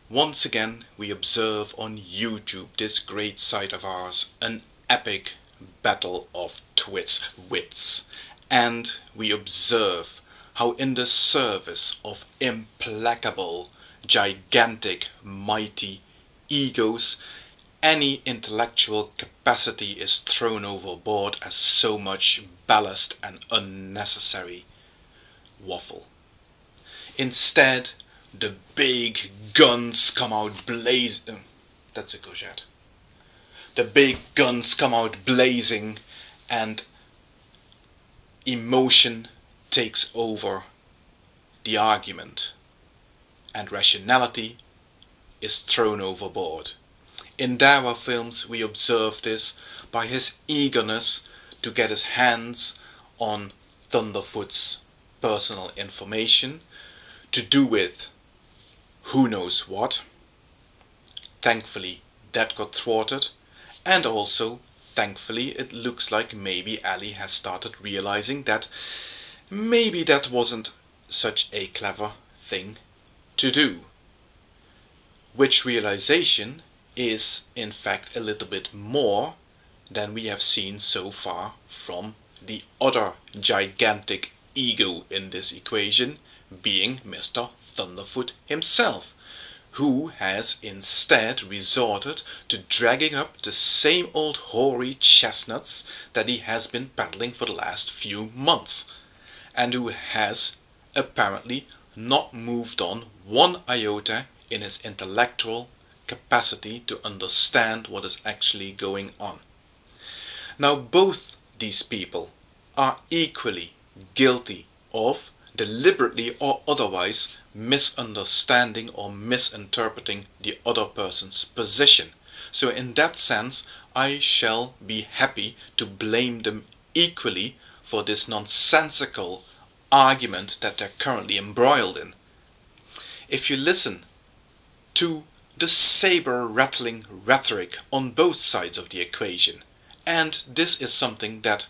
Once again we observe on YouTube, this great site of ours, an epic battle of wits, and we observe how in the service of implacable, gigantic, mighty egos, any intellectual capacity is thrown overboard as so much ballast and unnecessary waffle. Instead, the big guns come out blazing. That's a courgette. The big guns come out blazing, and emotion takes over the argument, and rationality is thrown overboard. In Dawa films we observe this by his eagerness to get his hands on Thunderfoot's personal information, to do with who knows what. Thankfully that got thwarted, and also thankfully it looks like maybe Ali has started realizing that maybe that wasn't such a clever thing to do. Which realization is in fact a little bit more than we have seen so far from the other gigantic ego in this equation, being Mr. Thunderfoot himself, who has instead resorted to dragging up the same old hoary chestnuts that he has been peddling for the last few months, and who has apparently not moved on one iota in his intellectual capacity to understand what is actually going on. Now both these people are equally guilty of deliberately or otherwise misunderstanding or misinterpreting the other person's position. So in that sense I shall be happy to blame them equally for this nonsensical argument that they're currently embroiled in. If you listen to the saber-rattling rhetoric on both sides of the equation, and this is something that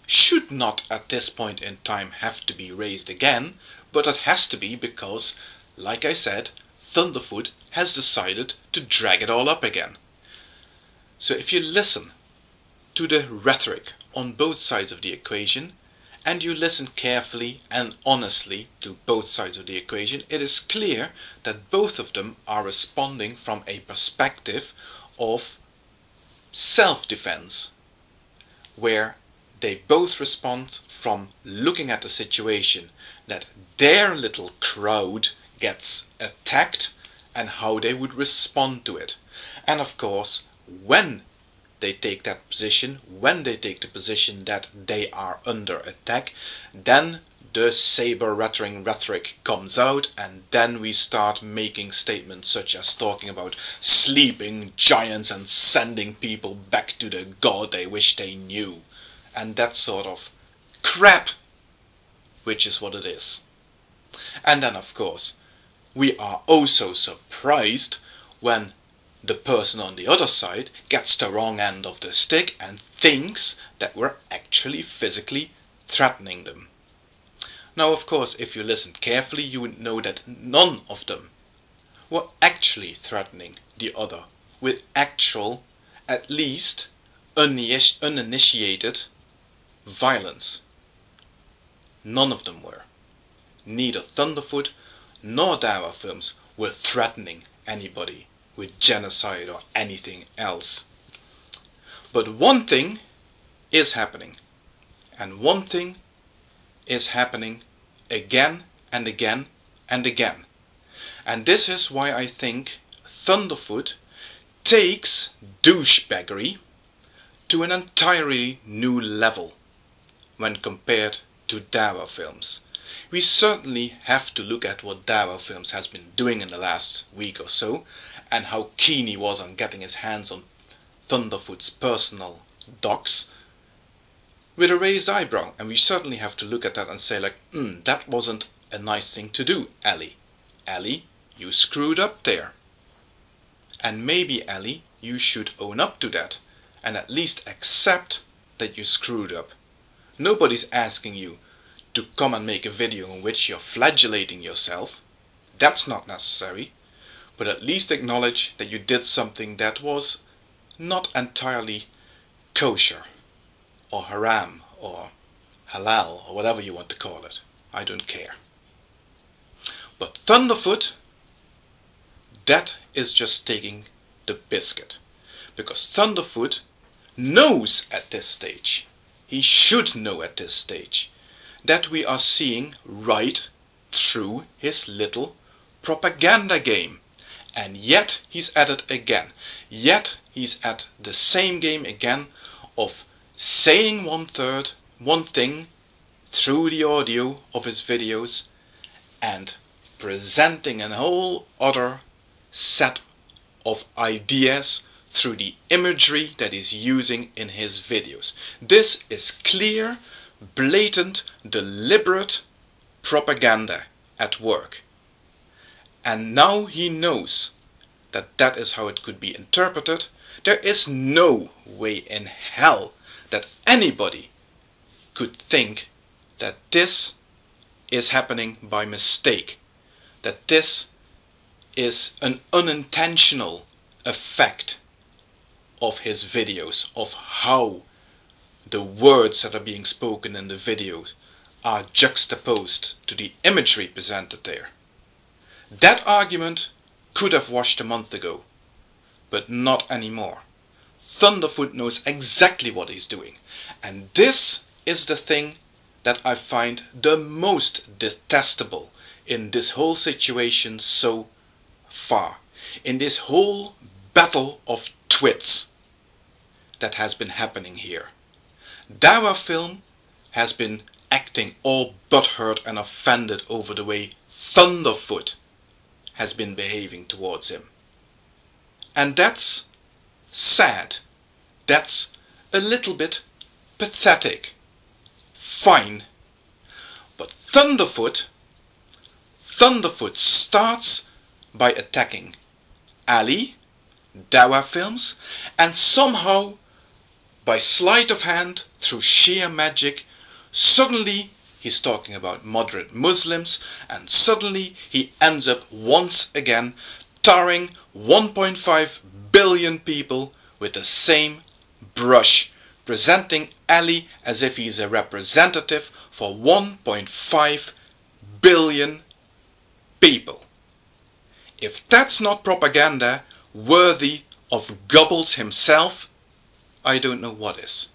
should not at this point in time have to be raised again, but it has to be because, like I said, Thunderfoot has decided to drag it all up again. So if you listen to the rhetoric on both sides of the equation, and you listen carefully and honestly to both sides of the equation, it is clear that both of them are responding from a perspective of self-defense, where they both respond from looking at the situation that their little crowd gets attacked and how they would respond to it. And of course, when they take that position, when they take the position that they are under attack, then the saber-rattling rhetoric comes out, and then we start making statements such as talking about sleeping giants and sending people back to the god they wish they knew, and that sort of crap, which is what it is. And then of course we are also surprised when the person on the other side gets the wrong end of the stick and thinks that we're actually physically threatening them. Now of course if you listen carefully you would know that none of them were actually threatening the other with actual, at least uninitiated violence. None of them were. Neither Thunderfoot nor Dawa films were threatening anybody with genocide or anything else. But one thing is happening, and one thing is happening again and again and again. And this is why I think Thunderfoot takes douchebaggery to an entirely new level when compared to Dawa films. We certainly have to look at what Dawa films has been doing in the last week or so, and how keen he was on getting his hands on Thunderfoot's personal docs with a raised eyebrow. And we certainly have to look at that and say like, that wasn't a nice thing to do, Ali. Ali, you screwed up there. And maybe, Ali, you should own up to that and at least accept that you screwed up. Nobody's asking you to come and make a video in which you're flagellating yourself. That's not necessary. but at least acknowledge that you did something that was not entirely kosher, or haram, or halal, or whatever you want to call it. I don't care. But Thunderfoot, that is just taking the biscuit. Because Thunderfoot knows at this stage, he should know at this stage, that we are seeing right through his little propaganda game. And yet he's at it again. Yet he's at the same game again of saying one thing through the audio of his videos and presenting a whole other set of ideas through the imagery that he's using in his videos. This is clear, blatant, deliberate propaganda at work. And now he knows that that is how it could be interpreted. There is no way in hell that anybody could think that this is happening by mistake, that this is an unintentional effect of his videos, of how the words that are being spoken in the videos are juxtaposed to the imagery presented there. That argument could have washed a month ago, but not anymore. Thunderfoot knows exactly what he's doing, and this is the thing that I find the most detestable in this whole situation so far, in this whole battle of twits that has been happening here. Dawa Film has been acting all butthurt and offended over the way Thunderfoot has been behaving towards him. And that's sad. That's a little bit pathetic. Fine. But Thunderfoot starts by attacking Ali, Dawa Films, and somehow, by sleight of hand, through sheer magic, suddenly he's talking about moderate Muslims, and suddenly he ends up once again tarring 1.5 billion people with the same brush, presenting Ali as if he's a representative for 1.5 billion people. If that's not propaganda worthy of Goebbels himself, I don't know what is.